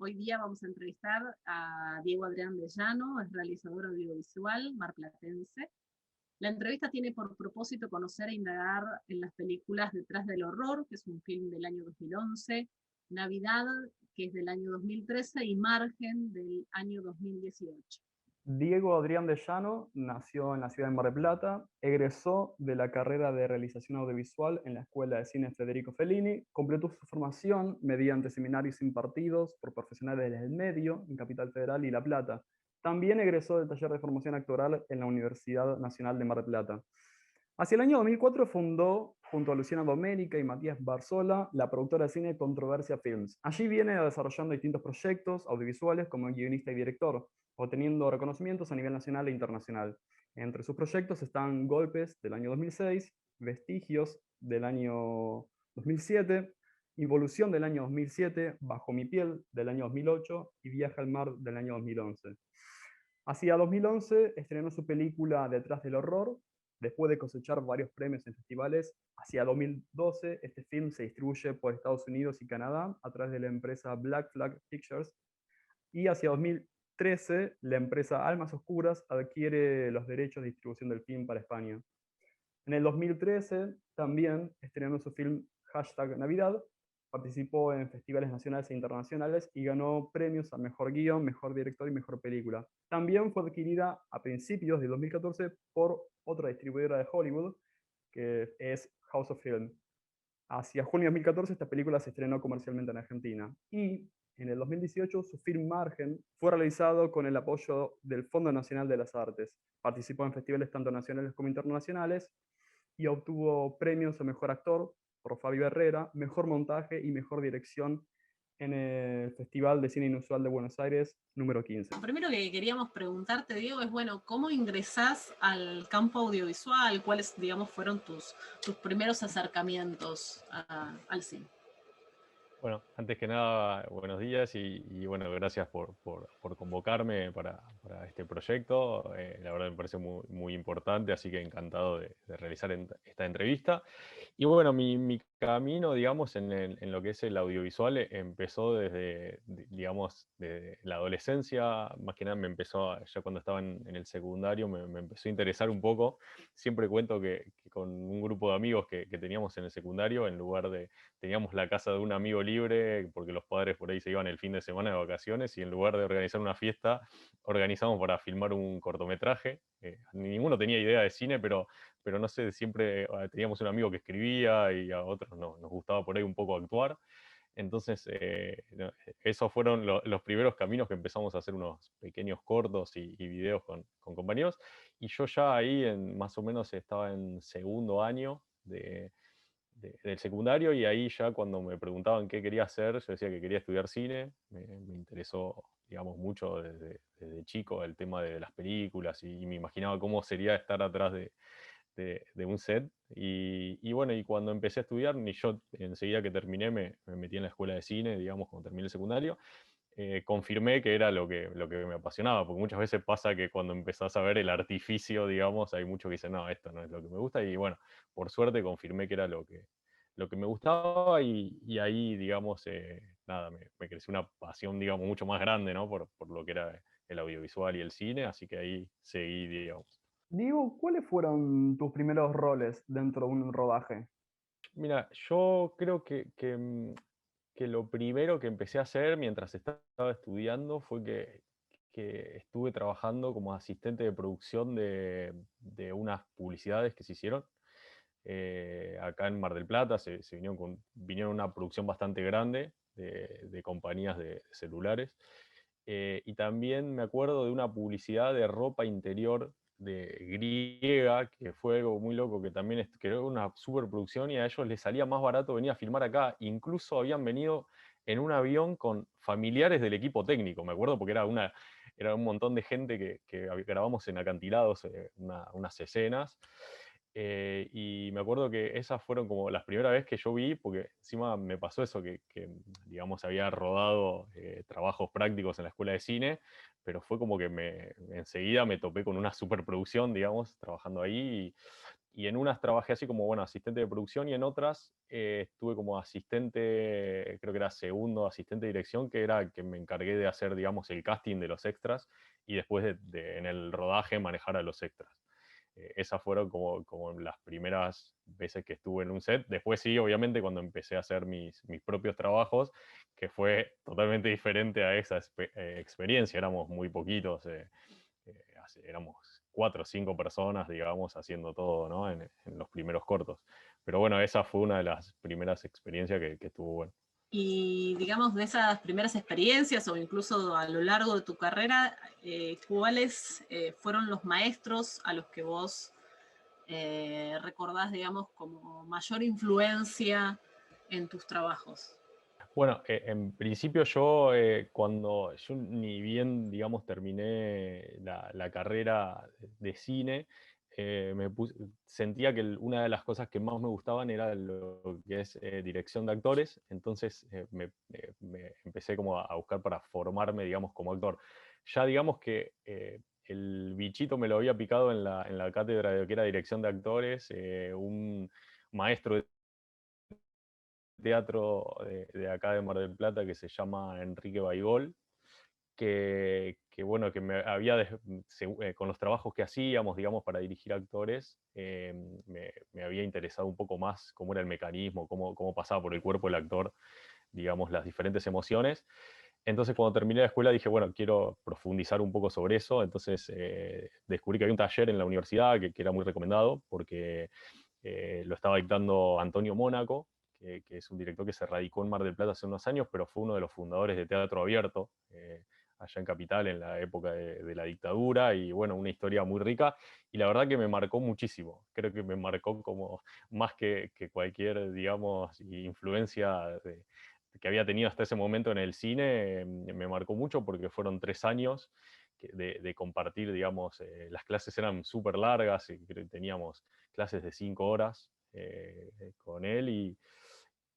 Hoy día vamos a entrevistar a Diego Adrián de Llano, es realizador audiovisual marplatense. La entrevista tiene por propósito conocer e indagar en las películas Detrás del Horror, que es un film del año 2011, Navidad, que es del año 2013, y Margen, del año 2018. Diego Adrián de Llano nació en la ciudad de Mar del Plata, egresó de la carrera de realización audiovisual en la Escuela de Cine Federico Fellini, completó su formación mediante seminarios impartidos por profesionales del medio en Capital Federal y La Plata. También egresó del taller de formación actoral en la Universidad Nacional de Mar del Plata. Hacia el año 2004 fundó, junto a Luciana Doménica y Matías Barzola, la productora de cine Controversia Films. Allí viene desarrollando distintos proyectos audiovisuales como guionista y director, obteniendo reconocimientos a nivel nacional e internacional. Entre sus proyectos están Golpes del año 2006, Vestigios del año 2007, Involución del año 2007, Bajo mi piel del año 2008 y Viaje al mar del año 2011. Hacia 2011 estrenó su película Detrás del Horror. Después de cosechar varios premios en festivales, hacia 2012 este film se distribuye por Estados Unidos y Canadá a través de la empresa Black Flag Pictures, y hacia 2013 la empresa Almas Oscuras adquiere los derechos de distribución del film para España. En el 2013 también estrenó su film #Navidad, participó en festivales nacionales e internacionales y ganó premios a Mejor Guión, Mejor Director y Mejor Película. También fue adquirida a principios de 2014 por otra distribuidora de Hollywood, que es House of Film. Hacia junio de 2014 esta película se estrenó comercialmente en Argentina. Y en el 2018 su film Margen fue realizado con el apoyo del Fondo Nacional de las Artes. Participó en festivales tanto nacionales como internacionales y obtuvo premios a Mejor Actor por Fabio Herrera, Mejor Montaje y Mejor Dirección en el Festival de Cine Inusual de Buenos Aires número 15. Lo primero que queríamos preguntarte, Diego, es, bueno, ¿cómo ingresás al campo audiovisual? ¿Cuáles, digamos, fueron tus primeros acercamientos al cine? Bueno, antes que nada, buenos días y bueno, gracias por convocarme para este proyecto. La verdad me parece muy importante, así que encantado de realizar esta entrevista. Y bueno, mi camino, digamos, en lo que es el audiovisual empezó digamos, de la adolescencia. Más que nada me empezó, ya cuando estaba en el secundario, me empezó a interesar un poco. Siempre cuento que con un grupo de amigos que teníamos en el secundario, en lugar de teníamos la casa de un amigo libre, porque los padres por ahí se iban el fin de semana de vacaciones, y en lugar de organizar una fiesta, organizamos para filmar un cortometraje. Ninguno tenía idea de cine, pero no sé, siempre teníamos un amigo que escribía y a otros nos gustaba por ahí un poco actuar. Entonces, esos fueron los primeros caminos que empezamos a hacer unos pequeños cortos y videos con compañeros. Y yo ya ahí más o menos estaba en segundo año del secundario, y ahí ya cuando me preguntaban qué quería hacer, yo decía que quería estudiar cine. Me interesó, digamos, mucho desde chico el tema de las películas, y me imaginaba cómo sería estar atrás de un set. Y bueno, y cuando empecé a estudiar, ni yo enseguida que terminé me metí en la escuela de cine, digamos, cuando terminé el secundario. Confirmé que era lo que me apasionaba, porque muchas veces pasa que cuando empezás a ver el artificio, digamos, hay muchos que dicen, no, esto no es lo que me gusta, y bueno, por suerte confirmé que era lo que me gustaba, y ahí, digamos, nada, me creció una pasión, digamos, mucho más grande, ¿no? Por lo que era el audiovisual y el cine, así que ahí seguí, digamos. Diego, ¿cuáles fueron tus primeros roles dentro de un rodaje? Mira, yo creo que lo primero que empecé a hacer mientras estaba estudiando fue que estuve trabajando como asistente de producción de unas publicidades que se hicieron acá en Mar del Plata. Se vinieron una producción bastante grande de compañías de celulares. Y también me acuerdo de una publicidad de ropa interior de griega, que fue algo muy loco, que también creó una superproducción, y a ellos les salía más barato venir a filmar acá. Incluso habían venido en un avión con familiares del equipo técnico, me acuerdo, porque era un montón de gente que grabamos en acantilados unas escenas. Y me acuerdo que esas fueron como las primeras veces que yo vi, porque encima me pasó eso, digamos, había rodado trabajos prácticos en la escuela de cine, pero fue como que enseguida me topé con una superproducción, digamos, trabajando ahí. y en unas trabajé así como, bueno, asistente de producción, y en otras estuve como asistente, creo que era segundo asistente de dirección, que era que me encargué de hacer, digamos, el casting de los extras, y después en el rodaje manejar a los extras. Esas fueron como las primeras veces que estuve en un set. Después sí, obviamente, cuando empecé a hacer mis propios trabajos, que fue totalmente diferente a esa experiencia. Éramos muy poquitos, éramos 4 o 5 personas, digamos, haciendo todo, ¿no? En los primeros cortos. Pero bueno, esa fue una de las primeras experiencias que estuvo bueno. Y digamos, de esas primeras experiencias o incluso a lo largo de tu carrera, ¿cuáles fueron los maestros a los que vos recordás, digamos, como mayor influencia en tus trabajos? Bueno, en principio yo, cuando yo ni bien, digamos, terminé la carrera de cine, sentía que una de las cosas que más me gustaban era lo que es dirección de actores. Entonces me empecé como a buscar para formarme, digamos, como actor. Ya digamos que el bichito me lo había picado en la cátedra de lo que era dirección de actores, un maestro de teatro de acá de Mar del Plata que se llama Enrique Baigol, bueno, que me había, con los trabajos que hacíamos, digamos, para dirigir actores, me había interesado un poco más cómo era el mecanismo, cómo pasaba por el cuerpo el actor, digamos, las diferentes emociones. Entonces, cuando terminé la escuela, dije, bueno, quiero profundizar un poco sobre eso. Entonces, descubrí que había un taller en la universidad que era muy recomendado, porque lo estaba dictando Antonio Mónaco, que es un director que se radicó en Mar del Plata hace unos años, pero fue uno de los fundadores de Teatro Abierto, allá en Capital, en la época de la dictadura, y bueno, una historia muy rica, y la verdad que me marcó muchísimo. Creo que me marcó como más que cualquier, digamos, influencia que había tenido hasta ese momento en el cine. Me marcó mucho porque fueron 3 años de compartir, digamos, las clases eran súper largas, y teníamos clases de 5 horas con él,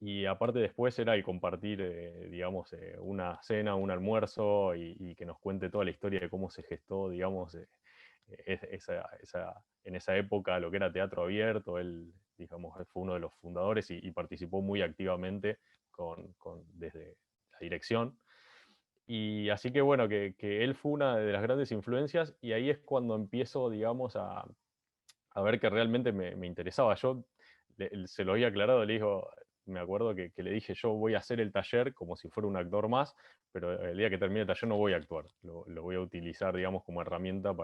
y aparte después era el compartir, digamos, una cena, un almuerzo, y que nos cuente toda la historia de cómo se gestó, digamos, en esa época lo que era Teatro Abierto. Él, digamos, fue uno de los fundadores, y participó muy activamente desde la dirección. Y así que bueno, que él fue una de las grandes influencias, y ahí es cuando empiezo, digamos, a ver que realmente me interesaba. Yo se lo había aclarado, le digo, me acuerdo que le dije, yo voy a hacer el taller como si fuera un actor más, pero el día que termine el taller no voy a actuar, lo voy a utilizar, digamos, como herramienta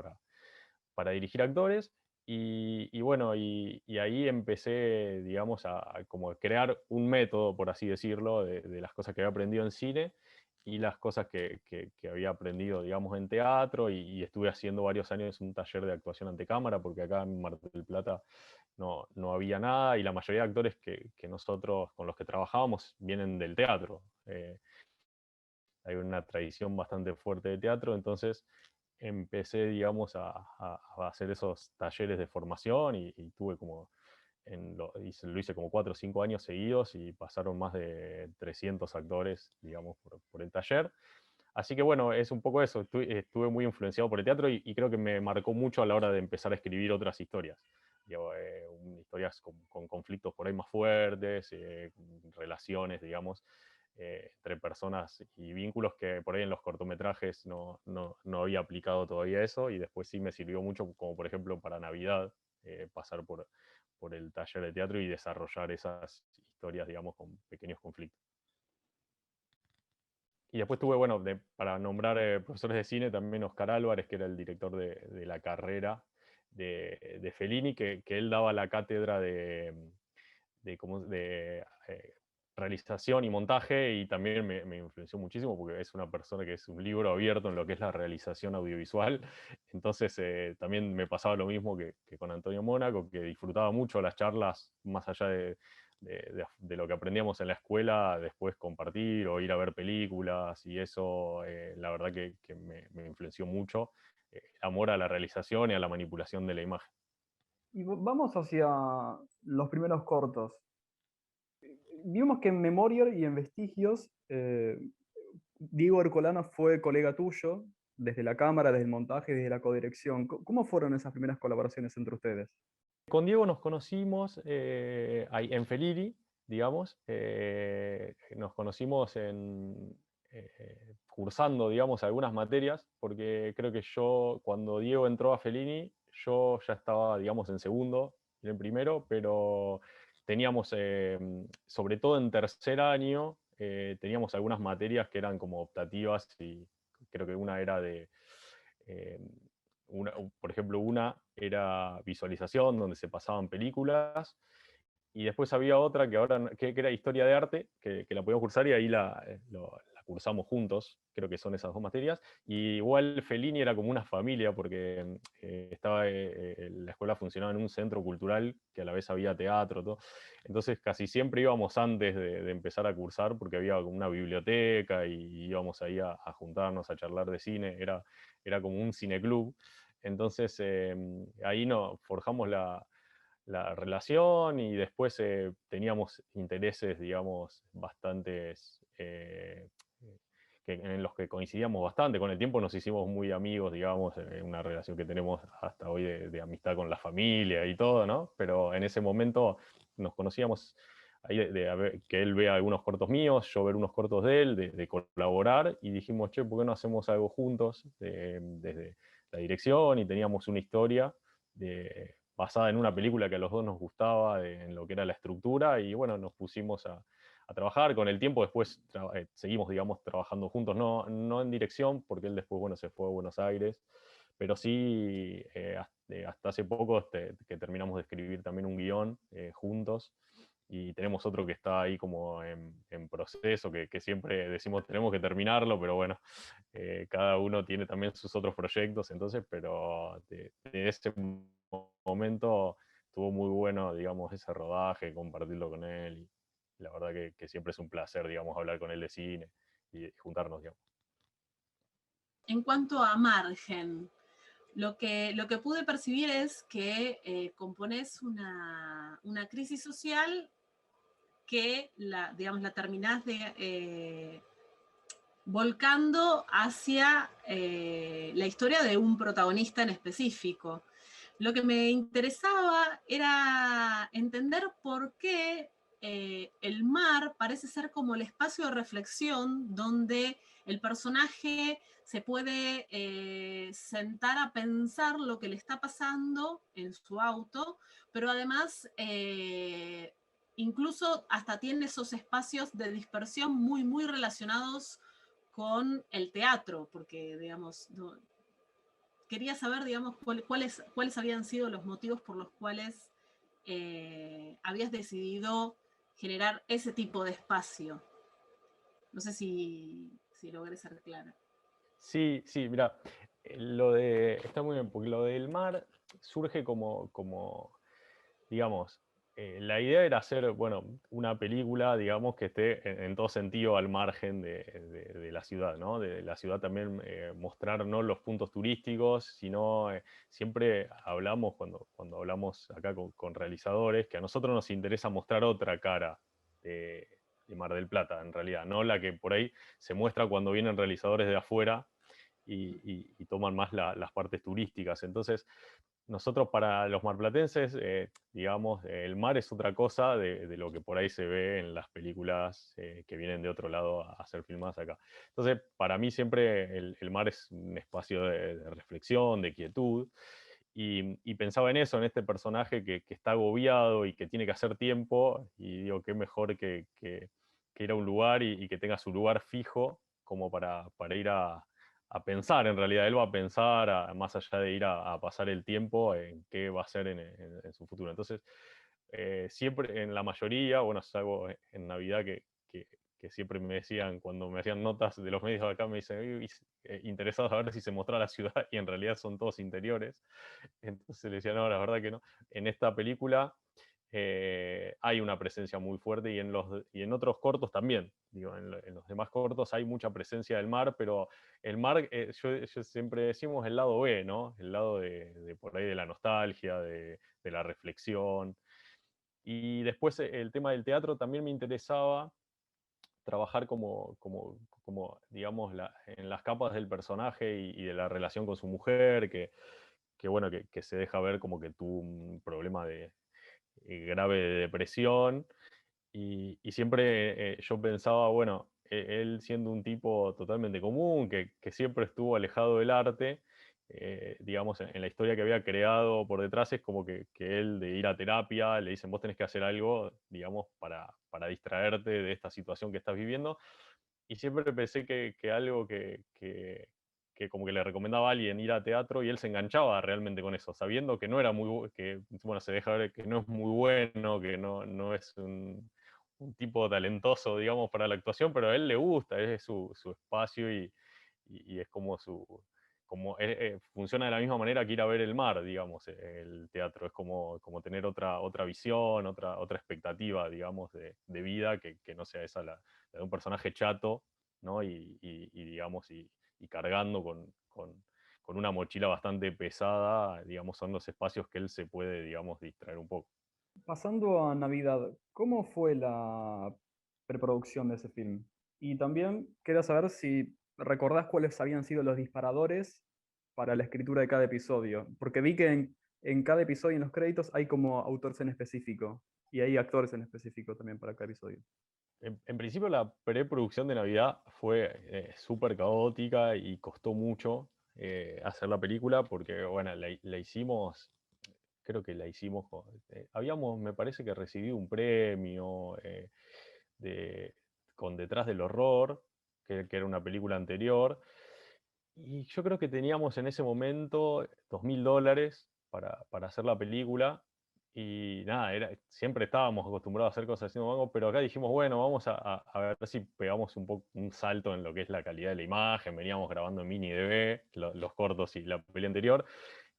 para dirigir actores. Y bueno, y ahí empecé, digamos, a como crear un método, por así decirlo, de las cosas que había aprendido en cine y las cosas que había aprendido, digamos, en teatro, y estuve haciendo varios años un taller de actuación ante cámara, porque acá en Mar del Plata no había nada, y la mayoría de actores que nosotros con los que trabajábamos vienen del teatro. Hay una tradición bastante fuerte de teatro, entonces empecé, digamos, a hacer esos talleres de formación, y tuve como, lo hice como 4 o 5 años seguidos, y pasaron más de 300 actores, digamos, por el taller. Así que bueno, es un poco eso. Estuve muy influenciado por el teatro, y creo que me marcó mucho a la hora de empezar a escribir otras historias. Digo, historias con conflictos por ahí más fuertes, relaciones, digamos, entre personas y vínculos que por ahí en los cortometrajes no había aplicado todavía eso, y después sí me sirvió mucho, como por ejemplo para Navidad, pasar por el taller de teatro y desarrollar esas historias, digamos, con pequeños conflictos. Y después tuve, bueno, para nombrar profesores de cine, también Oscar Álvarez, que era el director de la carrera de Fellini, que él daba la cátedra de realización y montaje, y también me influenció muchísimo porque es una persona que es un libro abierto en lo que es la realización audiovisual. Entonces también me pasaba lo mismo que con Antonio Mónaco, que disfrutaba mucho las charlas, más allá de lo que aprendíamos en la escuela, después compartir o ir a ver películas, y eso la verdad que me influenció mucho, amor a la realización y a la manipulación de la imagen. Y vamos hacia los primeros cortos. Vimos que en Memorial y en Vestigios, Diego Ercolano fue colega tuyo, desde la cámara, desde el montaje, desde la codirección. ¿Cómo fueron esas primeras colaboraciones entre ustedes? Con Diego nos conocimos ahí en Fellini, digamos. Nos conocimos cursando, digamos, algunas materias, porque creo que yo, cuando Diego entró a Fellini, yo ya estaba, digamos, en segundo, en primero, pero teníamos, sobre todo en tercer año, teníamos algunas materias que eran como optativas y creo que una era de... eh, por ejemplo, una era visualización, donde se pasaban películas, y después había otra que ahora que era historia de arte, que la podíamos cursar y ahí la cursamos juntos, creo que son esas dos materias. Y igual Fellini era como una familia, porque la escuela funcionaba en un centro cultural, que a la vez había teatro, todo. Entonces casi siempre íbamos antes de empezar a cursar, porque había como una biblioteca y íbamos ahí a juntarnos, a charlar de cine, era como un cineclub. Entonces ahí forjamos la relación y después teníamos intereses, digamos, bastantes, en los que coincidíamos bastante. Con el tiempo nos hicimos muy amigos, digamos, una relación que tenemos hasta hoy de amistad con la familia y todo, ¿no? Pero en ese momento nos conocíamos ahí que él vea algunos cortos míos, yo ver unos cortos de él, de colaborar, y dijimos, che, ¿por qué no hacemos algo juntos desde la dirección? Y teníamos una historia basada en una película que a los dos nos gustaba, en lo que era la estructura, y bueno, nos pusimos a trabajar. Con el tiempo después seguimos, digamos, trabajando juntos, no en dirección, porque él después, bueno, se fue a Buenos Aires, pero sí hasta hace poco que terminamos de escribir también un guión juntos, y tenemos otro que está ahí como en proceso, que siempre decimos tenemos que terminarlo, pero bueno, cada uno tiene también sus otros proyectos, entonces, pero de ese momento estuvo muy bueno, digamos, ese rodaje, compartirlo con él, y la verdad que siempre es un placer, digamos, hablar con él de cine y juntarnos, digamos. En cuanto a margen, lo que pude percibir es que componés una crisis social que digamos, la terminás volcando hacia la historia de un protagonista en específico. Lo que me interesaba era entender por qué el mar parece ser como el espacio de reflexión donde el personaje se puede sentar a pensar lo que le está pasando en su auto, pero además incluso hasta tiene esos espacios de dispersión muy, muy relacionados con el teatro, porque, digamos, quería saber, digamos, cuáles habían sido los motivos por los cuales habías decidido generar ese tipo de espacio. No sé si logré ser clara. Sí, sí, mira, está muy bien, porque lo del mar surge como digamos, la idea era hacer, bueno, una película, digamos, que esté en todo sentido al margen de la ciudad, ¿no? De la ciudad también mostrar no los puntos turísticos, sino siempre hablamos, cuando hablamos acá con realizadores, que a nosotros nos interesa mostrar otra cara de, de Mar del Plata, en realidad, no la que por ahí se muestra cuando vienen realizadores de afuera y toman más las partes turísticas. Entonces, nosotros para los marplatenses, digamos, el mar es otra cosa de lo que por ahí se ve en las películas que vienen de otro lado a ser filmadas acá. Entonces, para mí siempre el mar es un espacio de reflexión, de quietud, y pensaba en eso, en este personaje que está agobiado y que tiene que hacer tiempo, y digo, qué mejor que ir a un lugar y que tenga su lugar fijo como para ir a pensar, en realidad, él va a pensar, más allá de ir a pasar el tiempo, en qué va a hacer en su futuro. Entonces, siempre, en la mayoría, bueno, es algo en Navidad que siempre me decían, cuando me hacían notas de los medios de acá, me dicen, interesados a ver si se mostraba la ciudad, y en realidad son todos interiores. Entonces le decía, no, la verdad que no. En esta película hay una presencia muy fuerte, y en otros cortos también. Digo, en los demás cortos hay mucha presencia del mar, pero el mar, yo siempre decimos el lado B, ¿no? El lado de por ahí de la nostalgia, de la reflexión. Y después el tema del teatro también me interesaba trabajar como digamos, en las capas del personaje y de la relación con su mujer, bueno, que se deja ver como que tuvo un problema grave de depresión. Y siempre yo pensaba, bueno, él siendo un tipo totalmente común, que siempre estuvo alejado del arte, digamos, en la historia que había creado por detrás es como que él de ir a terapia, le dicen, vos tenés que hacer algo, digamos, para distraerte de esta situación que estás viviendo. Y siempre pensé que algo que como que le recomendaba a alguien ir a teatro y él se enganchaba realmente con eso, sabiendo que no era que bueno, se deja ver que no es muy bueno, que no es un tipo talentoso, digamos, para la actuación, pero a él le gusta, es su espacio y es como funciona de la misma manera que ir a ver el mar, digamos, el teatro, es como tener otra visión, otra expectativa, digamos, de vida que no sea esa la de un personaje chato, ¿no? Digamos, y cargando con una mochila bastante pesada, digamos, son los espacios que él se puede, digamos, distraer un poco. Pasando a Navidad, ¿cómo fue la preproducción de ese film? Y también quería saber si recordás cuáles habían sido los disparadores para la escritura de cada episodio, porque vi que en cada episodio en los créditos hay como autores en específico y hay actores en específico también para cada episodio. En principio la preproducción de Navidad fue súper caótica y costó mucho hacer la película porque, bueno, la hicimos, creo que la hicimos, habíamos, me parece que recibido un premio de, con Detrás del Horror, que era una película anterior, y yo creo que teníamos en ese momento $2.000 para hacer la película. Y nada, siempre estábamos acostumbrados a hacer cosas haciendo mango, pero acá dijimos, bueno, vamos a ver si pegamos un salto en lo que es la calidad de la imagen. Veníamos grabando en mini DV, los cortos y la peli anterior,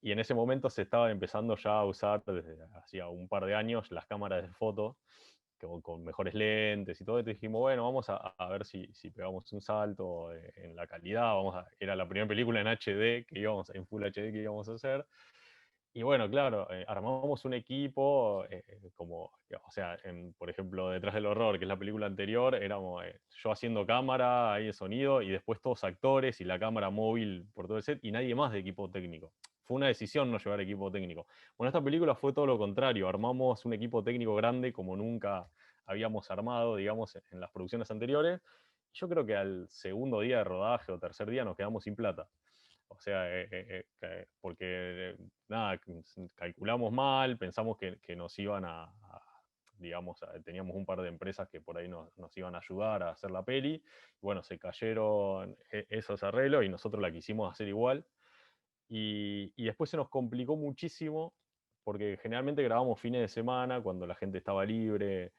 y en ese momento se estaba empezando ya a usar, desde hacía un par de años, las cámaras de foto con mejores lentes y todo. Entonces dijimos, bueno, vamos a ver si pegamos un salto en la calidad. Era la primera película en HD en Full HD que íbamos a hacer. Y bueno, claro, armamos un equipo, o sea, por ejemplo, Detrás del Horror, que es la película anterior, éramos yo haciendo cámara, ahí de sonido, y después todos actores y la cámara móvil por todo el set, y nadie más de equipo técnico. Fue una decisión no llevar equipo técnico. Bueno, esta película fue todo lo contrario, armamos un equipo técnico grande como nunca habíamos armado, digamos, en las producciones anteriores. Yo creo que al segundo día de rodaje o tercer día nos quedamos sin plata. O sea, porque nada, calculamos mal, pensamos que nos iban digamos, teníamos un par de empresas que por ahí nos iban a ayudar a hacer la peli. Bueno, se cayeron esos arreglos y nosotros la quisimos hacer igual. Y después se nos complicó muchísimo porque generalmente grabamos fines de semana cuando la gente estaba libre.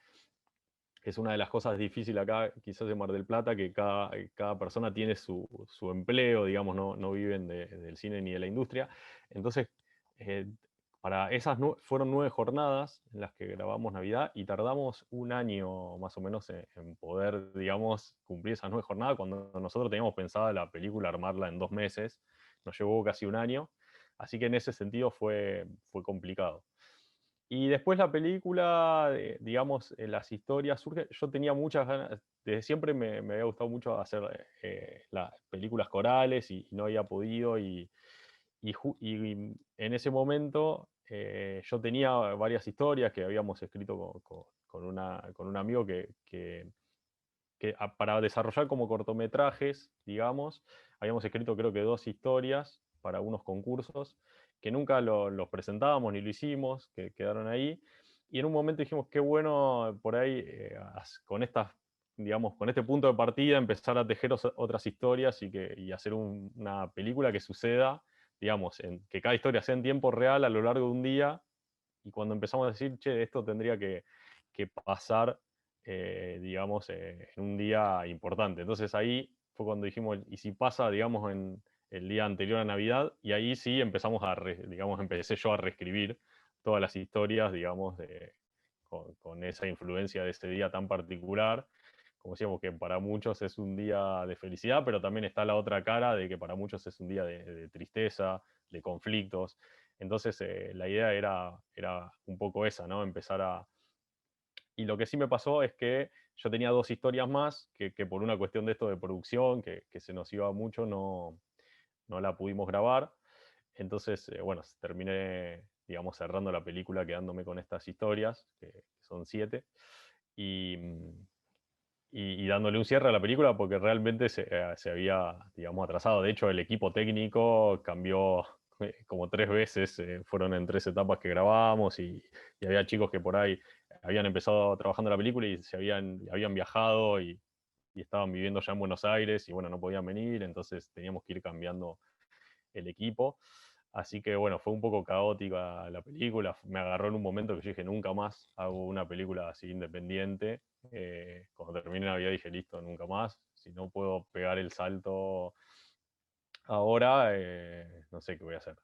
Es una de las cosas difíciles acá, quizás en Mar del Plata, que cada persona tiene su empleo, digamos, no viven del cine ni de la industria. Entonces, eh, fueron 9 jornadas en las que grabamos Navidad y tardamos un año más o menos en poder, digamos, cumplir esas 9 jornadas, cuando nosotros teníamos pensada la película armarla en 2 meses. Nos llevó casi un año, así que en ese sentido fue complicado. Y después la película, digamos, las historias surgen. Yo tenía muchas ganas, desde siempre me había gustado mucho hacer las películas corales y no había podido. Y en ese momento yo tenía varias historias que habíamos escrito con un amigo para desarrollar como cortometrajes, digamos, habíamos escrito creo que 2 historias para unos concursos que nunca los presentábamos ni lo hicimos, que quedaron ahí. Y en un momento dijimos, qué bueno por ahí, con digamos, con este punto de partida, empezar a tejer otras historias y hacer una película que suceda, digamos, que cada historia sea en tiempo real a lo largo de un día. Y cuando empezamos a decir, che, esto tendría que pasar, digamos, en un día importante. Entonces ahí fue cuando dijimos, ¿y si pasa, digamos, en el día anterior a Navidad? Y ahí sí empezamos digamos, empecé yo a reescribir todas las historias, digamos, con esa influencia de ese día tan particular. Como decíamos, que para muchos es un día de felicidad, pero también está la otra cara de que para muchos es un día de tristeza, de conflictos. Entonces la idea era un poco esa, ¿no? Y lo que sí me pasó es que yo tenía 2 historias más, que por una cuestión de esto de producción, que se nos iba mucho, no la pudimos grabar. Entonces, bueno, terminé, digamos, cerrando la película quedándome con estas historias, que son 7, y, y dándole un cierre a la película porque realmente se había, digamos, atrasado. De hecho, el equipo técnico cambió como 3 veces, fueron en 3 etapas que grabamos y había chicos que por ahí habían empezado trabajando en la película y habían viajado y estaban viviendo ya en Buenos Aires y bueno, no podían venir, entonces teníamos que ir cambiando el equipo. Así que bueno, fue un poco caótica la película, me agarró en un momento que yo dije, nunca más hago una película así independiente. Cuando terminé Navidad dije, listo, nunca más. Si no puedo pegar el salto ahora, no sé qué voy a hacer.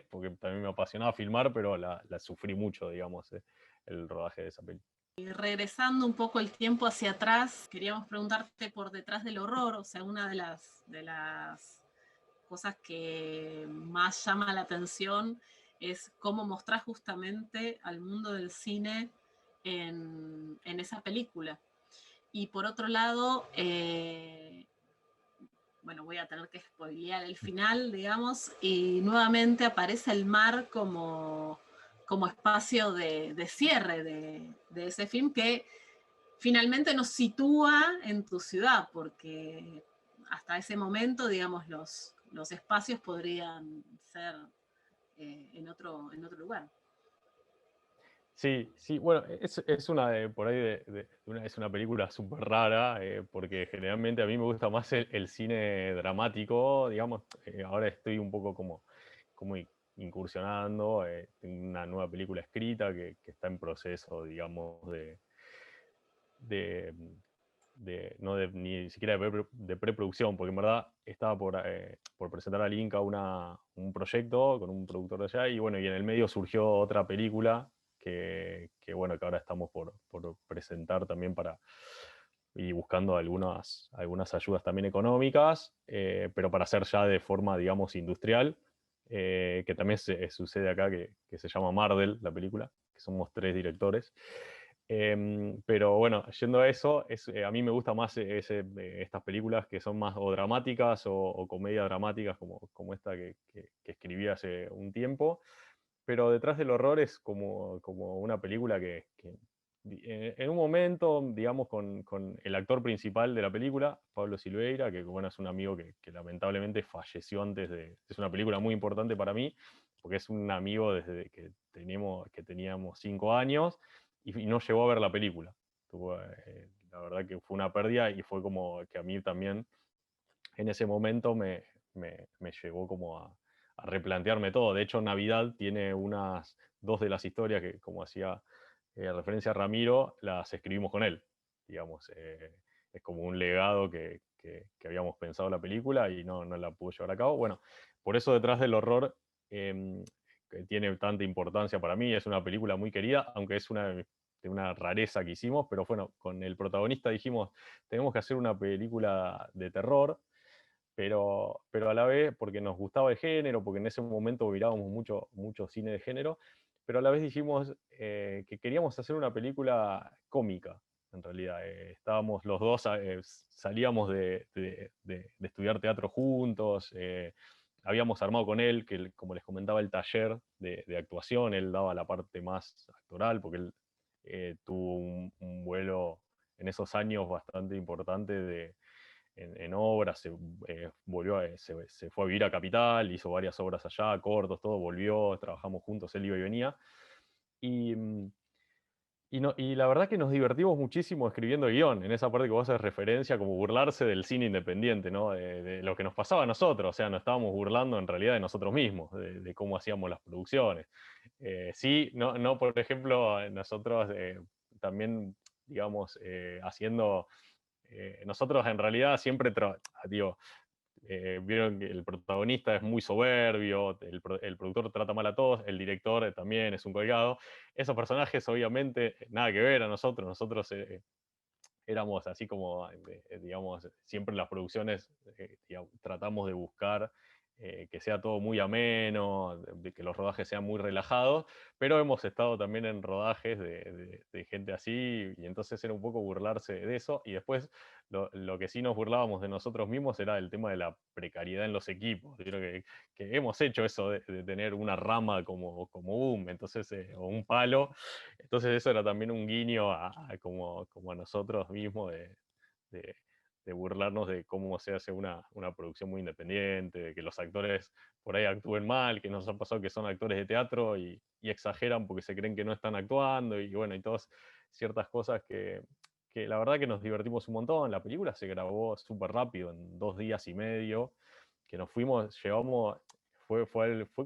Porque también me apasionaba filmar, pero la sufrí mucho, digamos, el rodaje de esa película. Y regresando un poco el tiempo hacia atrás, queríamos preguntarte por detrás del horror, o sea, una de las cosas que más llama la atención es cómo mostrás justamente al mundo del cine en esa película. Y por otro lado, bueno, voy a tener que spoilear el final, digamos, y nuevamente aparece el mar como espacio de cierre de ese film que finalmente nos sitúa en tu ciudad, porque hasta ese momento, digamos, los espacios podrían ser en otro lugar. Sí, sí, bueno, es una de, por ahí es una película súper rara, porque generalmente a mí me gusta más el cine dramático, digamos, ahora estoy un poco como incursionando, tengo una nueva película escrita que está en proceso, digamos, de, no de, ni siquiera de preproducción, porque en verdad estaba por presentar al Inca un proyecto con un productor de allá, y bueno, y en el medio surgió otra película bueno, que ahora estamos por presentar también y buscando algunas ayudas también económicas, pero para hacer ya de forma, digamos, industrial, que también sucede acá, que se llama Mardel, la película, que somos 3 directores. Pero bueno, yendo a eso, a mí me gusta más estas películas que son más o dramáticas o comedia dramáticas como esta que escribí hace un tiempo, pero detrás del horror es como una película que en un momento, digamos, con el actor principal de la película, Pablo Silveira, que bueno, es un amigo que lamentablemente falleció antes es una película muy importante para mí, porque es un amigo desde que teníamos 5 años y no llegó a ver la película. La verdad que fue una pérdida y fue como que a mí también en ese momento me llevó como a replantearme todo. De hecho, Navidad tiene dos de las historias que, como hacía referencia a Ramiro, las escribimos con él. Digamos, es como un legado que habíamos pensado la película y no la pudo llevar a cabo. Bueno, por eso detrás del horror, que tiene tanta importancia para mí, es una película muy querida, aunque es de una rareza que hicimos, pero bueno, con el protagonista dijimos, tenemos que hacer una película de terror, pero a la vez porque nos gustaba el género, porque en ese momento mirábamos mucho cine de género, pero a la vez dijimos que queríamos hacer una película cómica, en realidad. Estábamos los dos, salíamos de estudiar teatro juntos, habíamos armado con él, como les comentaba, el taller de actuación, él daba la parte más actoral, porque él tuvo un vuelo en esos años bastante importante en obras, se fue a vivir a Capital, hizo varias obras allá, cortos, todo, volvió, trabajamos juntos, él iba y venía. Y la verdad que nos divertimos muchísimo escribiendo guión, en esa parte que vos haces referencia, como burlarse del cine independiente, ¿no? De lo que nos pasaba a nosotros, o sea, nos estábamos burlando en realidad de nosotros mismos, de cómo hacíamos las producciones. Sí, no, por ejemplo, nosotros también, digamos, haciendo nosotros en realidad siempre, digo, vieron que el protagonista es muy soberbio, el productor trata mal a todos, el director también es un colgado. Esos personajes obviamente nada que ver a nosotros éramos así como, digamos, siempre en las producciones digamos, tratamos de buscar que sea todo muy ameno, de que los rodajes sean muy relajados, pero hemos estado también en rodajes de gente así, y entonces era un poco burlarse de eso, y después lo que sí nos burlábamos de nosotros mismos era el tema de la precariedad en los equipos. Yo creo que hemos hecho eso de tener una rama como boom, entonces, o un palo, entonces eso era también un guiño como a nosotros mismos de- de burlarnos de cómo se hace una producción muy independiente, de que los actores por ahí actúen mal, que nos ha pasado que son actores de teatro y exageran porque se creen que no están actuando, y bueno, y todas ciertas cosas que la verdad que nos divertimos un montón. La película se grabó súper rápido, en 2 días y medio, que nos fuimos, llevamos, fue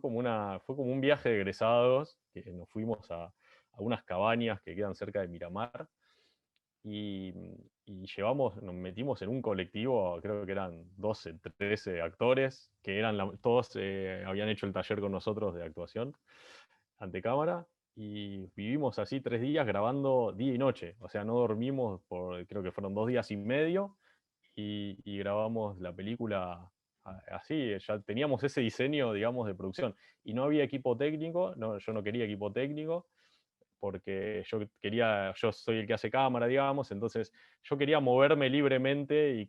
como un viaje de egresados, que nos fuimos a unas cabañas que quedan cerca de Miramar, y, y nos metimos en un colectivo, creo que eran 12, 13 actores, que todos habían hecho el taller con nosotros de actuación ante cámara, y vivimos así 3 días grabando día y noche. O sea, no dormimos creo que fueron 2 días y medio, y grabamos la película así. Ya teníamos ese diseño, digamos, de producción. Y no había equipo técnico, no, yo no quería equipo técnico, porque yo soy el que hace cámara, digamos, entonces yo quería moverme libremente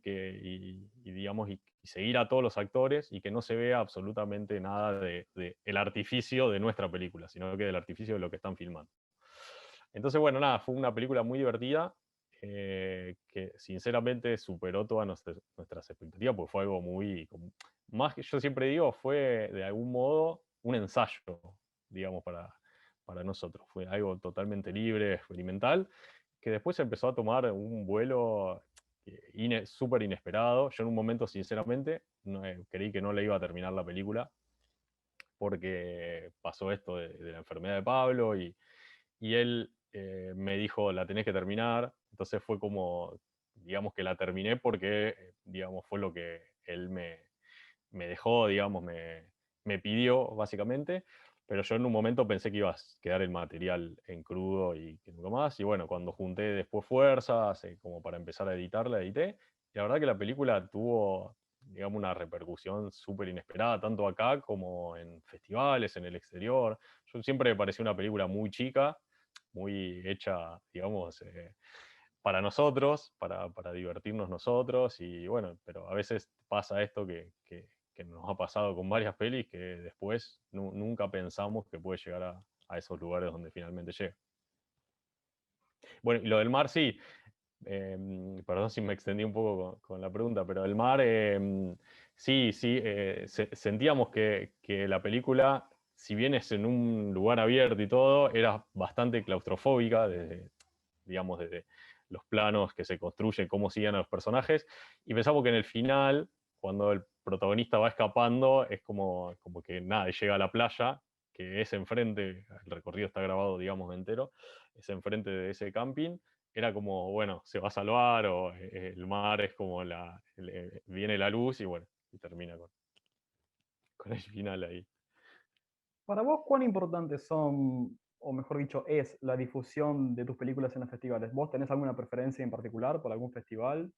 digamos, y seguir a todos los actores, y que no se vea absolutamente nada de el artificio de nuestra película, sino que del artificio de lo que están filmando. Entonces, bueno, nada, fue una película muy divertida, que sinceramente superó todas nuestras expectativas, porque fue algo más que yo siempre digo, fue de algún modo un ensayo, digamos, para nosotros. Fue algo totalmente libre, experimental, que después empezó a tomar un vuelo súper inesperado. Yo en un momento, sinceramente, creí que no le iba a terminar la película, porque pasó esto de la enfermedad de Pablo, y él me dijo, la tenés que terminar. Entonces fue como, digamos, que la terminé porque, digamos, fue lo que él me dejó, digamos, me pidió, básicamente. Pero yo en un momento pensé que iba a quedar el material en crudo y que nunca más. Y bueno, cuando junté después fuerzas, como para empezar a editarla, edité. Y la verdad que la película tuvo, digamos, una repercusión súper inesperada, tanto acá como en festivales, en el exterior. Yo siempre me pareció una película muy chica, muy hecha, digamos, para nosotros, para divertirnos nosotros, y bueno, pero a veces pasa esto que nos ha pasado con varias pelis, que después nunca pensamos que puede llegar a esos lugares donde finalmente llega. Bueno, y lo del mar, sí, perdón si me extendí un poco con la pregunta, pero el mar, sí, sí, sentíamos que la película, si bien es en un lugar abierto y todo, era bastante claustrofóbica, digamos, desde los planos que se construyen, cómo siguen a los personajes, y pensamos que en el final, cuando el protagonista va escapando, es como que nada, llega a la playa, que es enfrente, el recorrido está grabado, digamos, entero, es enfrente de ese camping. Era como, bueno, se va a salvar, o el mar es como viene la luz, y bueno, y termina con el final ahí. Para vos, ¿cuán importantes son, o mejor dicho, es la difusión de tus películas en los festivales? ¿Vos tenés alguna preferencia en particular por algún festival?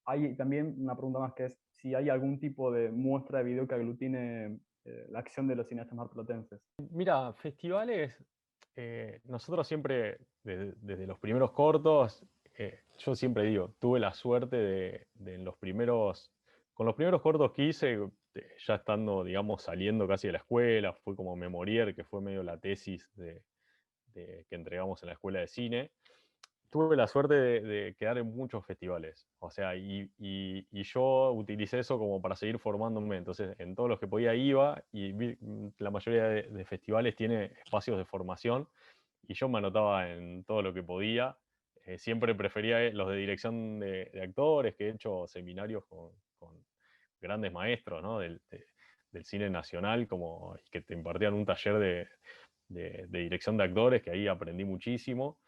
Hay también una pregunta más, que es si hay algún tipo de muestra de video que aglutine la acción de los cineastas marplatenses. Mira, festivales, nosotros siempre, desde los primeros cortos, yo siempre digo, tuve la suerte de con los primeros cortos que hice, ya estando, digamos, saliendo casi de la escuela, fue como Memorier, que fue medio la tesis que entregamos en la escuela de cine. Tuve la suerte de quedar en muchos festivales, o sea, y yo utilicé eso como para seguir formándome. Entonces, en todos los que podía iba, y la mayoría de festivales tiene espacios de formación, y yo me anotaba en todo lo que podía. Siempre prefería los de dirección de actores, que he hecho seminarios con grandes maestros, ¿no? Del cine nacional, como que te impartían un taller de dirección de actores, que ahí aprendí muchísimo.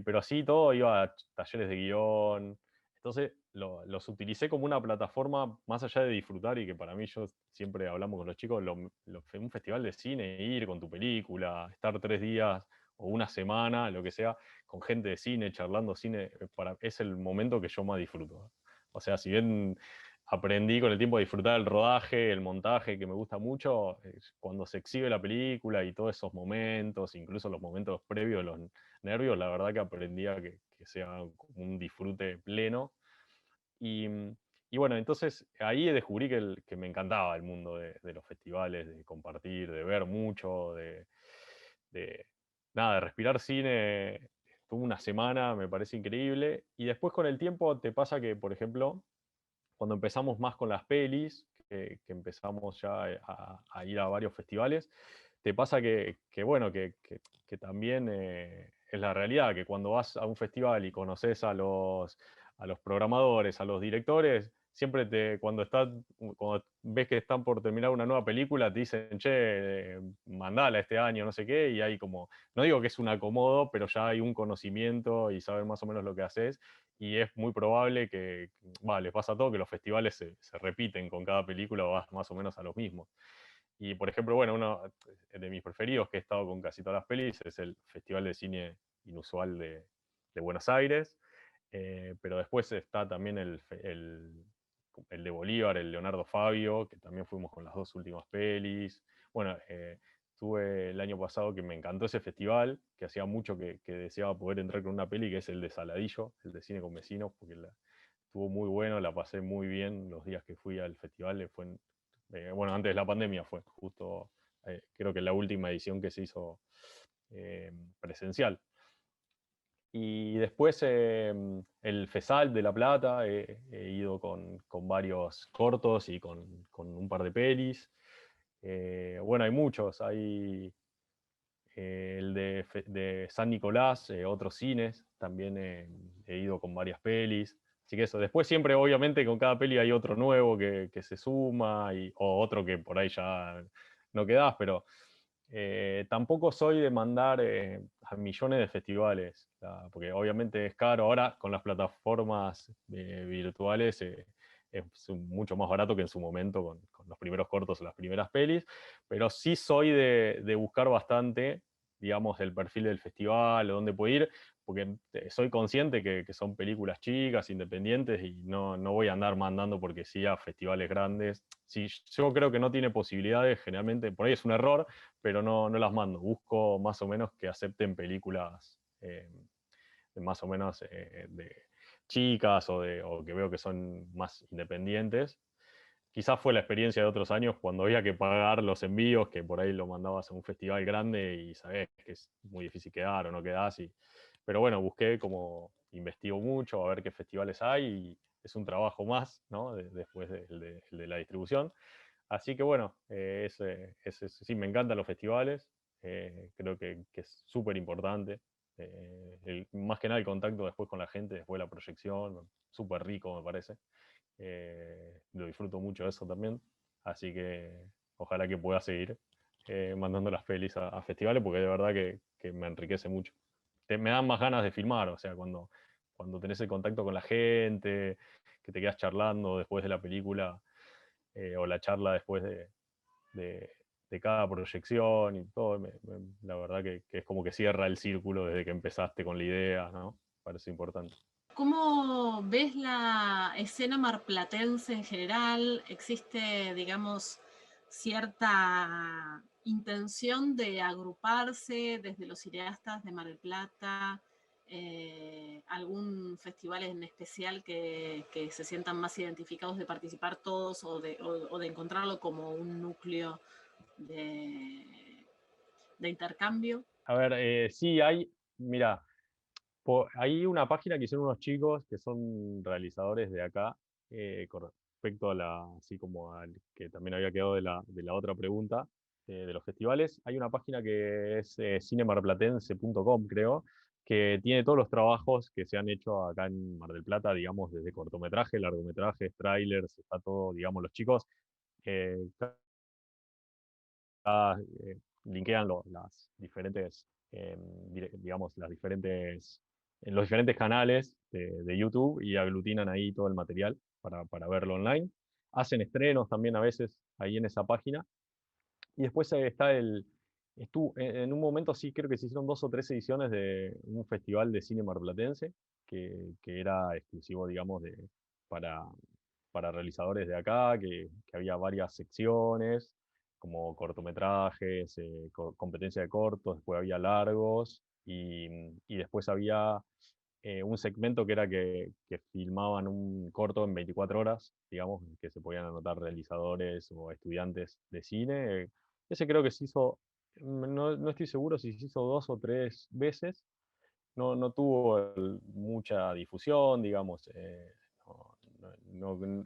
Pero así todo iba a talleres de guión. Entonces los utilicé como una plataforma, más allá de disfrutar, y que para mí, yo siempre hablamos con los chicos, un festival de cine, ir con tu película, estar 3 días o una semana, lo que sea, con gente de cine, charlando cine, es el momento que yo más disfruto. O sea, si bien aprendí con el tiempo a disfrutar el rodaje, el montaje, que me gusta mucho, cuando se exhibe la película y todos esos momentos, incluso los momentos previos, los nervios, la verdad que aprendí a que sea un disfrute pleno. Y, y bueno, entonces ahí descubrí que me encantaba el mundo de los festivales, de compartir, de ver mucho, de, nada, de respirar cine. Estuve una semana, me parece increíble. Y después con el tiempo te pasa que, por ejemplo, cuando empezamos más con las pelis, que empezamos ya a ir a varios festivales, te pasa bueno, que también es la realidad, que cuando vas a un festival y conoces a los programadores, a los directores, siempre cuando ves que están por terminar una nueva película, te dicen, che, mandala este año, no sé qué, y hay como, no digo que es un acomodo, pero ya hay un conocimiento y saben más o menos lo que haces, y es muy probable les pasa a todo, que los festivales se repiten con cada película o vas más o menos a los mismos. Y por ejemplo, bueno, uno de mis preferidos, que he estado con casi todas las pelis, es el Festival de Cine Inusual de Buenos Aires, pero después está también el de Bolívar, el Leonardo Fabio, que también fuimos con las dos últimas pelis. Bueno, tuve el año pasado que me encantó ese festival, que hacía mucho que deseaba poder entrar con una peli, que es el de Saladillo, el de Cine con Vecinos, porque estuvo muy bueno, la pasé muy bien los días que fui al festival. Bueno, antes de la pandemia fue justo, creo que la última edición que se hizo presencial. Y después el FESAL de La Plata, he ido con varios cortos y con un par de pelis. Bueno, hay muchos, hay el de San Nicolás, otros cines, también he ido con varias pelis. Así que eso, después siempre obviamente con cada peli hay otro nuevo que se suma, o otro que por ahí ya no quedás, pero tampoco soy de mandar a millones de festivales, porque obviamente es caro. Ahora con las plataformas virtuales es mucho más barato que en su momento con los primeros cortos o las primeras pelis, pero sí soy de buscar bastante, digamos, el perfil del festival o dónde puedo ir, porque soy consciente que son películas chicas, independientes, y no voy a andar mandando porque sí a festivales grandes. Si yo creo que no tiene posibilidades, generalmente, por ahí es un error, pero no las mando. Busco más o menos que acepten películas más o menos de chicas o que veo que son más independientes. Quizás fue la experiencia de otros años cuando había que pagar los envíos, que por ahí lo mandabas a un festival grande y sabés que es muy difícil quedar o no quedás. Pero bueno, busqué, como investigo mucho a ver qué festivales hay, y es un trabajo más, ¿no? Después el de la distribución. Así que bueno, sí, me encantan los festivales, creo que es súper importante. Más que nada el contacto después con la gente, después de la proyección, súper rico me parece. Lo disfruto mucho eso también, así que ojalá que pueda seguir mandando las pelis a festivales, porque de verdad que me enriquece mucho. Me dan más ganas de filmar, o sea, cuando tenés el contacto con la gente, que te quedas charlando después de la película, o la charla después de cada proyección y todo, la verdad que es como que cierra el círculo desde que empezaste con la idea, ¿no? Parece importante. ¿Cómo ves la escena marplatense en general? ¿Existe, digamos, cierta intención de agruparse desde los cineastas de Mar del Plata? ¿Algún festival en especial que se sientan más identificados de participar todos o de encontrarlo como un núcleo de intercambio? A ver, sí, mira, hay una página que hicieron unos chicos que son realizadores de acá, con respecto así como al que también había quedado de la otra pregunta, de los festivales. Hay una página que es cinemarplatense.com, creo, que tiene todos los trabajos que se han hecho acá en Mar del Plata, digamos, desde cortometraje, largometrajes, trailers, está todo, digamos, los chicos linkean las diferentes, digamos, en los diferentes canales de YouTube, y aglutinan ahí todo el material para verlo online. Hacen estrenos también a veces ahí en esa página. Y después en un momento sí creo que se hicieron 2 o 3 ediciones de un festival de cine marplatense, que era exclusivo, digamos, para para realizadores de acá, que había varias secciones, como cortometrajes, competencia de cortos, después había largos, y después había un segmento que era que filmaban un corto en 24 horas, digamos, que se podían anotar realizadores o estudiantes de cine. Ese creo que se hizo, no estoy seguro si se hizo 2 o 3 veces, no tuvo mucha difusión, digamos,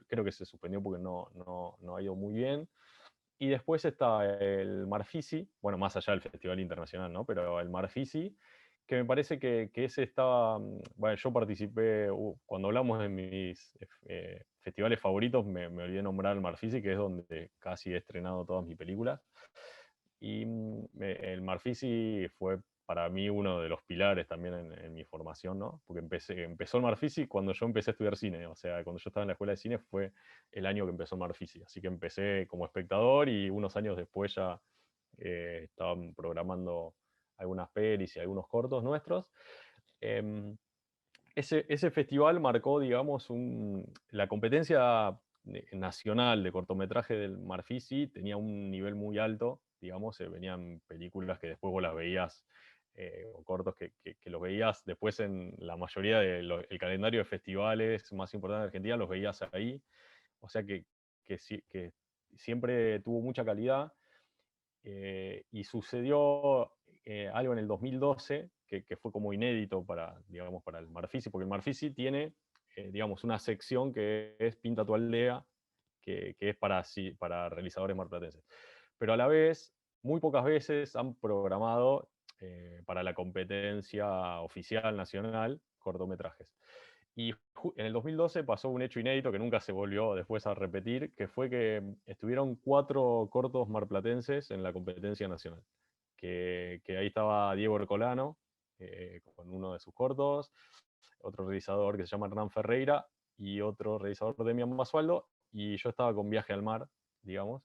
creo que se suspendió porque no ha ido muy bien. Y después está el Marfisi, bueno, más allá del Festival Internacional, ¿no? Pero el Marfisi, que me parece que ese estaba, bueno, yo participé, cuando hablamos de mis festivales favoritos, me olvidé nombrar el Marfisi, que es donde casi he estrenado todas mis películas. Y el Marfisi fue para mí uno de los pilares también en mi formación, ¿no? Porque empezó el Marfisi cuando yo empecé a estudiar cine, o sea, cuando yo estaba en la escuela de cine fue el año que empezó el Marfisi, así que empecé como espectador y unos años después ya estaban programando algunas pelis y algunos cortos nuestros. Em, ese festival marcó, digamos, la competencia nacional de cortometraje del Marfisi tenía un nivel muy alto, digamos, venían películas que después vos las veías, o cortos que los veías después en la mayoría del calendario de festivales más importantes de Argentina, los veías ahí, o sea que siempre tuvo mucha calidad, y sucedió algo en el 2012 que fue como inédito para, digamos, para el Marfisi, porque el Marfisi tiene, digamos, una sección que es Pinta tu aldea, que es para realizadores marplatenses. Pero a la vez, muy pocas veces han programado para la competencia oficial nacional cortometrajes. Y en el 2012 pasó un hecho inédito que nunca se volvió después a repetir, que fue que estuvieron 4 cortos marplatenses en la competencia nacional. Que ahí estaba Diego Ercolano, con uno de sus cortos, otro realizador que se llama Hernán Ferreira, y otro realizador, Demian Basualdo, y yo estaba con Viaje al Mar, digamos.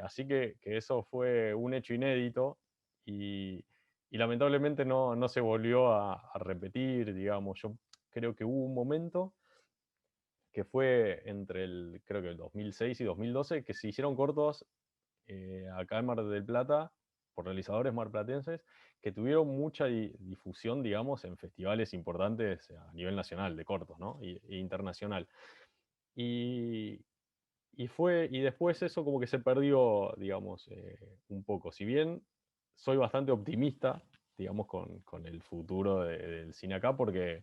Así que eso fue un hecho inédito, y lamentablemente no se volvió a repetir, digamos. Yo creo que hubo un momento que fue entre creo que el 2006 y 2012, que se hicieron cortos acá en Mar del Plata por realizadores marplatenses que tuvieron mucha difusión, digamos, en festivales importantes a nivel nacional de cortos, ¿no? E internacional. Y, y después eso como que se perdió, digamos, un poco. Si bien soy bastante optimista, digamos, con el futuro del cine acá, porque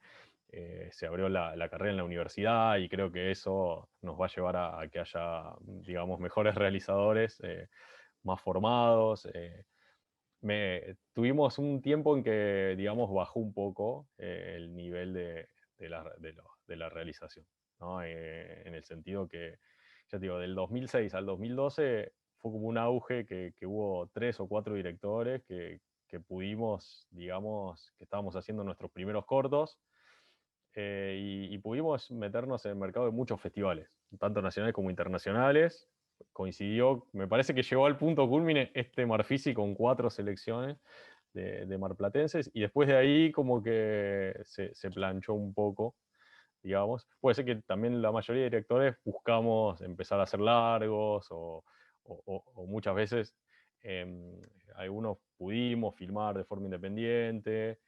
se abrió la carrera en la universidad y creo que eso nos va a llevar a que haya, digamos, mejores realizadores, más formados. Tuvimos un tiempo en que, digamos, bajó un poco el nivel de la realización, ¿no? En el sentido que, ya te digo, del 2006 al 2012 fue como un auge que hubo 3 o 4 directores que pudimos, digamos, que estábamos haciendo nuestros primeros cortos, y pudimos meternos en el mercado de muchos festivales, tanto nacionales como internacionales. Coincidió, me parece que llegó al punto culmine este Marfisi con 4 selecciones de marplatenses, y después de ahí como que se planchó un poco, digamos. Puede ser que también la mayoría de directores buscamos empezar a hacer largos, o muchas veces algunos pudimos filmar de forma independiente,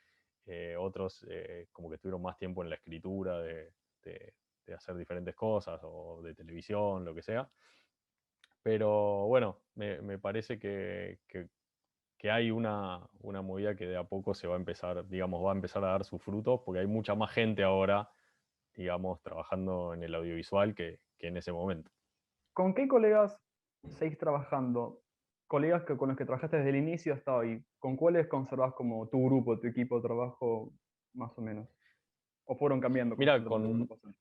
otros como que tuvieron más tiempo en la escritura de hacer diferentes cosas, o de televisión, lo que sea. Pero bueno, me parece que hay una movida que de a poco se va a empezar, digamos, va a empezar a dar sus frutos, porque hay mucha más gente ahora, digamos, trabajando en el audiovisual que en ese momento. ¿Con qué colegas seguís trabajando? Colegas con los que trabajaste desde el inicio hasta hoy. ¿Con cuáles conservás como tu grupo, tu equipo de trabajo, más o menos? ¿O fueron cambiando Mira, constantemente con los pasos?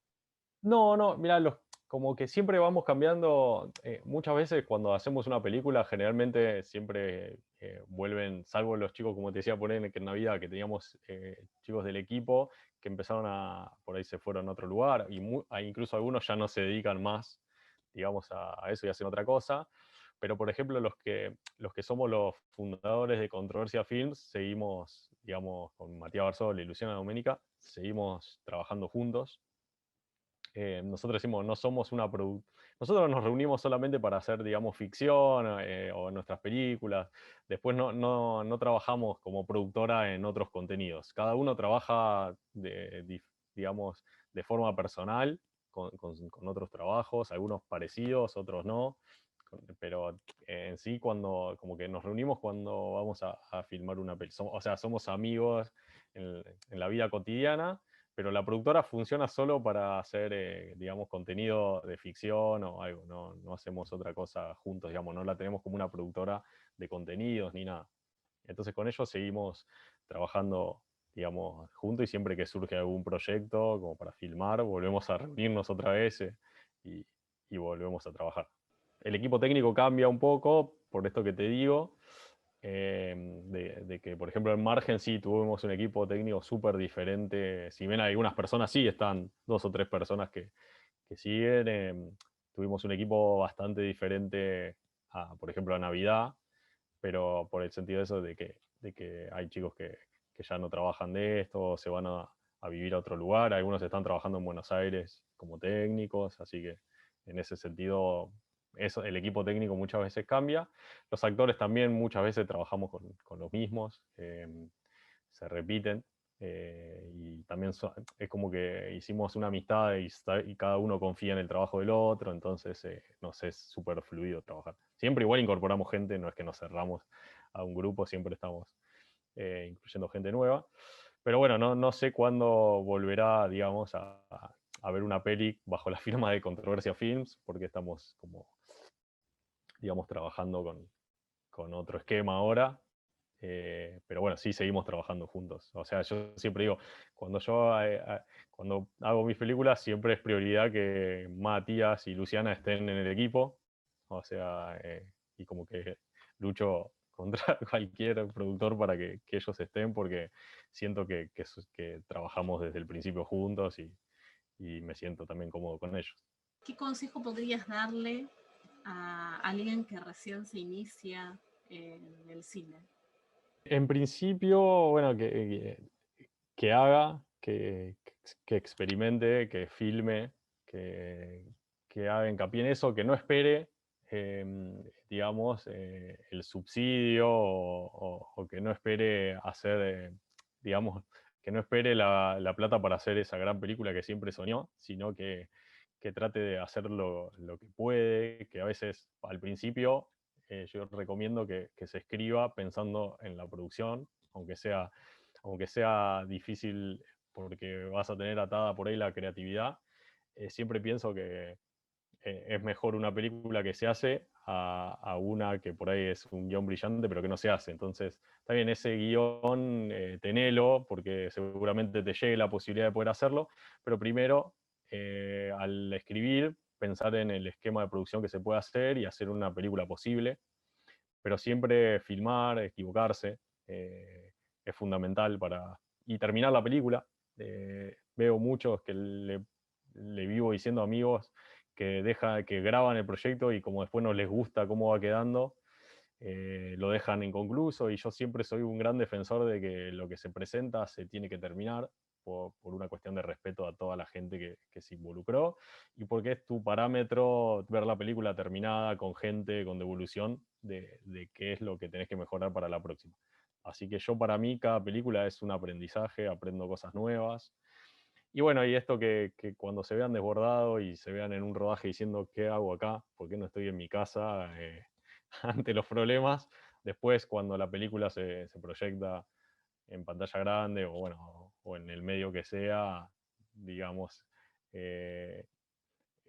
no, mira, como que siempre vamos cambiando. Muchas veces cuando hacemos una película, generalmente siempre vuelven, salvo los chicos, como te decía, poner que en Navidad, que teníamos chicos del equipo que empezaron por ahí se fueron a otro lugar, y incluso algunos ya no se dedican más, digamos, a eso y hacen otra cosa. Pero, por ejemplo, los que somos los fundadores de Controversia Films, seguimos, digamos, con Matías Barzol y Luciana Doménica, seguimos trabajando juntos. nosotros decimos, no somos una nosotros nos reunimos solamente para hacer, digamos, ficción o nuestras películas. Después no trabajamos como productora en otros contenidos. Cada uno trabaja, digamos, de forma personal, con otros trabajos, algunos parecidos, otros no. Pero en sí, como que nos reunimos cuando vamos a filmar una peli. O sea, somos amigos en la vida cotidiana, pero la productora funciona solo para hacer, digamos, contenido de ficción o algo. No hacemos otra cosa juntos, digamos, no la tenemos como una productora de contenidos ni nada. Entonces con ellos seguimos trabajando, digamos, juntos, y siempre que surge algún proyecto como para filmar, volvemos a reunirnos otra vez y, y volvemos a trabajar. El equipo técnico cambia un poco, por esto que te digo, de que, por ejemplo, en Margen sí tuvimos un equipo técnico súper diferente. Si bien algunas personas sí, están 2 o 3 personas que siguen, tuvimos un equipo bastante diferente por ejemplo, a Navidad, pero por el sentido de eso de que hay chicos que ya no trabajan de esto, se van a vivir a otro lugar, algunos están trabajando en Buenos Aires como técnicos, así que en ese sentido eso, el equipo técnico muchas veces cambia. Los actores también muchas veces trabajamos con los mismos, se repiten. Y también es como que hicimos una amistad y cada uno confía en el trabajo del otro, entonces nos es súper fluido trabajar. Siempre igual incorporamos gente, no es que nos cerramos a un grupo, siempre estamos incluyendo gente nueva. Pero bueno, no sé cuándo volverá, digamos, a ver una peli bajo la firma de Controversia Films, porque estamos como, digamos, trabajando con otro esquema ahora. Pero bueno, sí seguimos trabajando juntos. O sea, yo siempre digo, cuando hago mis películas, siempre es prioridad que Matías y Luciana estén en el equipo. O sea, y como que lucho contra cualquier productor para que ellos estén, porque siento que trabajamos desde el principio juntos y me siento también cómodo con ellos. ¿Qué consejo podrías darle a alguien que recién se inicia en el cine? En principio, bueno, que haga, que experimente, que filme, que, que haga hincapié en eso, que no espere, digamos, el subsidio o que no espere hacer, digamos, que no espere la plata para hacer esa gran película que siempre soñó, sino que trate de hacer lo que puede, que a veces al principio yo recomiendo que se escriba pensando en la producción, aunque sea difícil porque vas a tener atada por ahí la creatividad. Siempre pienso que es mejor una película que se hace a una que por ahí es un guión brillante pero que no se hace. Entonces, está bien, ese guión tenelo porque seguramente te llegue la posibilidad de poder hacerlo, pero primero, al escribir, pensar en el esquema de producción que se puede hacer y hacer una película posible, pero siempre filmar, equivocarse, es fundamental y terminar la película. Veo muchos que le vivo diciendo a amigos que graban el proyecto y como después no les gusta cómo va quedando, lo dejan inconcluso, y yo siempre soy un gran defensor de que lo que se presenta se tiene que terminar por una cuestión de respeto a toda la gente que se involucró, y porque es tu parámetro ver la película terminada con gente, con devolución de qué es lo que tenés que mejorar para la próxima. Así que yo, para mí, cada película es un aprendizaje, aprendo cosas nuevas. Y bueno, y esto que cuando se vean desbordados y se vean en un rodaje diciendo, ¿qué hago acá? ¿Por qué no estoy en mi casa? Ante los problemas, después cuando la película se proyecta en pantalla grande o bueno, o en el medio que sea, digamos, eh,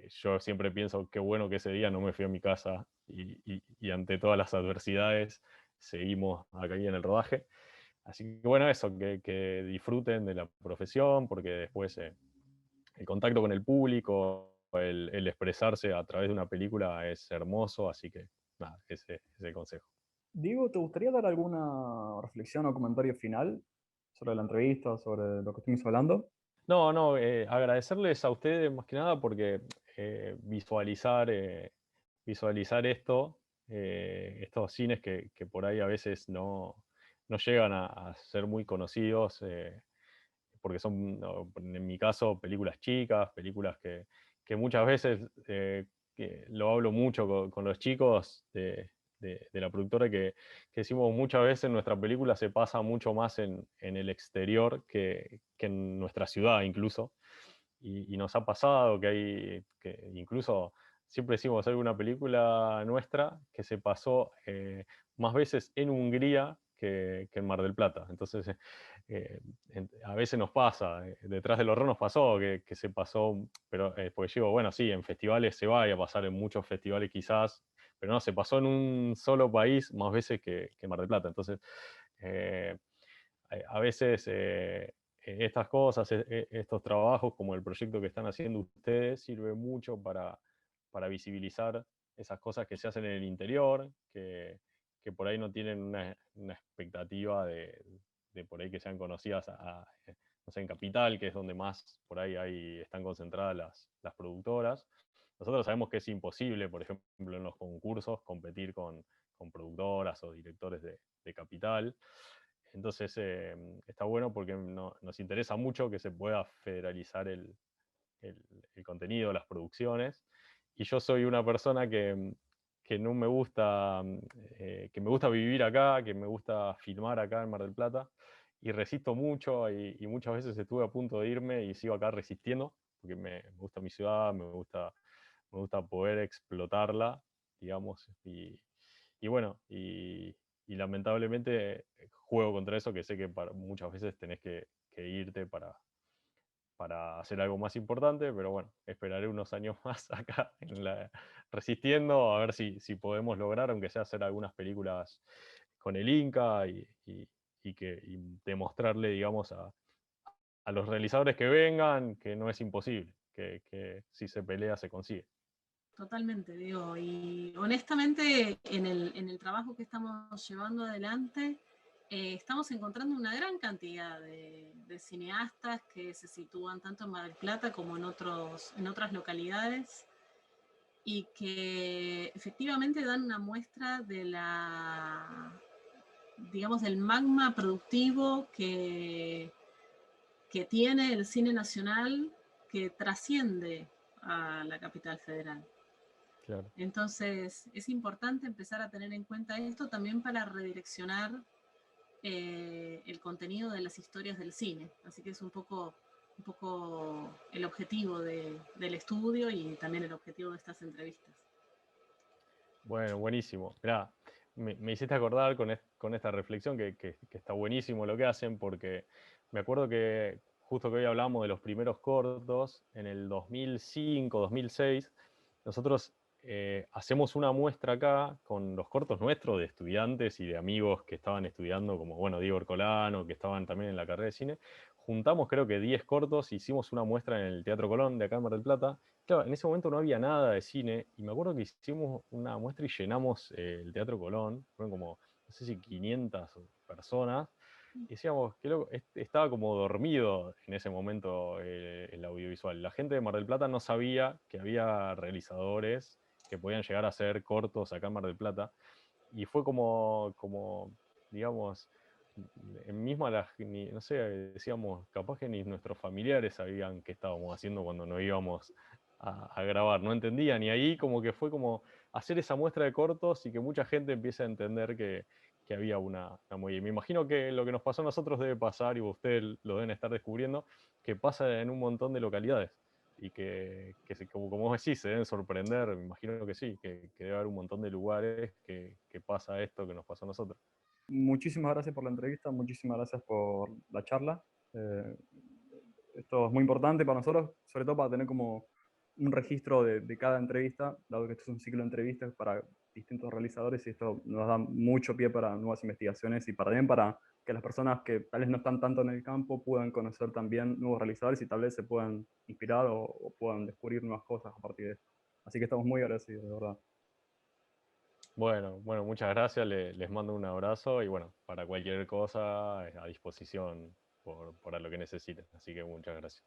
yo siempre pienso qué bueno que ese día no me fui a mi casa y ante todas las adversidades seguimos acá en el rodaje. Así que bueno, eso, que disfruten de la profesión, porque después el contacto con el público, el expresarse a través de una película es hermoso, así que nada, ese es el consejo. Diego, ¿te gustaría dar alguna reflexión o comentario final sobre la entrevista, sobre lo que estuvimos hablando? No, agradecerles a ustedes más que nada porque visualizar esto, estos cines que por ahí a veces no llegan a ser muy conocidos, porque son, no, en mi caso, películas chicas, películas que muchas veces, que lo hablo mucho con los chicos de la productora, que decimos muchas veces nuestra película se pasa mucho más en el exterior que en nuestra ciudad incluso. Y nos ha pasado que incluso siempre decimos, hay una película nuestra que se pasó más veces en Hungría que en Mar del Plata. Entonces, a veces nos pasa, detrás del horror nos pasó que se pasó, pero pues digo, bueno, sí, en festivales se va a pasar en muchos festivales quizás, pero no, se pasó en un solo país más veces que Mar del Plata. Entonces, eh, a veces estas cosas, estos trabajos, como el proyecto que están haciendo ustedes, sirve mucho para visibilizar esas cosas que se hacen en el interior, que por ahí no tienen una expectativa de por ahí que sean conocidas no sé, en Capital, que es donde más por ahí están concentradas las productoras. Nosotros sabemos que es imposible, por ejemplo, en los concursos, competir con productoras o directores de Capital. Entonces está bueno porque nos interesa mucho que se pueda federalizar el, el contenido, las producciones. Y yo soy una persona que no me gusta, que me gusta vivir acá, que me gusta filmar acá en Mar del Plata, y resisto mucho, y muchas veces estuve a punto de irme y sigo acá resistiendo, porque me gusta mi ciudad, me gusta poder explotarla, digamos, y bueno, y lamentablemente juego contra eso, que sé que muchas veces tenés que irte para hacer algo más importante, pero bueno, esperaré unos años más acá resistiendo, a ver si podemos lograr, aunque sea hacer algunas películas con el Inca y demostrarle, digamos, a los realizadores que vengan que no es imposible, que si se pelea se consigue. Totalmente, digo, y honestamente en el trabajo que estamos llevando adelante, estamos encontrando una gran cantidad de cineastas que se sitúan tanto en Mar del Plata como en otras localidades y que efectivamente dan una muestra de digamos, del magma productivo que tiene el cine nacional que trasciende a la capital federal. Claro. Entonces, es importante empezar a tener en cuenta esto también para redireccionar el contenido de las historias del cine. Así que es un poco el objetivo del estudio y también el objetivo de estas entrevistas. Bueno, buenísimo. Mirá, me hiciste acordar con esta reflexión que está buenísimo lo que hacen, porque me acuerdo que justo que hoy hablamos de los primeros cortos, en el 2005, 2006, nosotros hacemos una muestra acá con los cortos nuestros de estudiantes y de amigos que estaban estudiando, como bueno, Diego Ercolano, que estaban también en la carrera de cine. Juntamos creo que 10 cortos, hicimos una muestra en el Teatro Colón de acá en Mar del Plata. Claro, en ese momento no había nada de cine, y me acuerdo que hicimos una muestra y llenamos el Teatro Colón, fueron como, no sé si 500 personas, y decíamos, que estaba como dormido en ese momento el audiovisual. La gente de Mar del Plata no sabía que había realizadores que podían llegar a hacer cortos acá en Mar del Plata, y fue como digamos, misma no sé, decíamos, capaz que ni nuestros familiares sabían qué estábamos haciendo cuando nos íbamos a grabar, no entendían, y ahí como que fue como hacer esa muestra de cortos y que mucha gente empiece a entender que había una movida. Y me imagino que lo que nos pasó a nosotros debe pasar, y ustedes lo deben estar descubriendo, que pasa en un montón de localidades, y como vos decís, se deben sorprender, me imagino que sí, que debe haber un montón de lugares que pasa esto que nos pasó a nosotros. Muchísimas gracias por la entrevista, muchísimas gracias por la charla. Eh, Esto es muy importante para nosotros, sobre todo para tener como un registro de cada entrevista, dado que esto es un ciclo de entrevistas para distintos realizadores, y esto nos da mucho pie para nuevas investigaciones y también para que las personas que tal vez no están tanto en el campo puedan conocer también nuevos realizadores y tal vez se puedan inspirar o puedan descubrir nuevas cosas a partir de esto. Así que estamos muy agradecidos, de verdad. Bueno, muchas gracias, les mando un abrazo, y bueno, para cualquier cosa a disposición para lo que necesiten. Así que muchas gracias.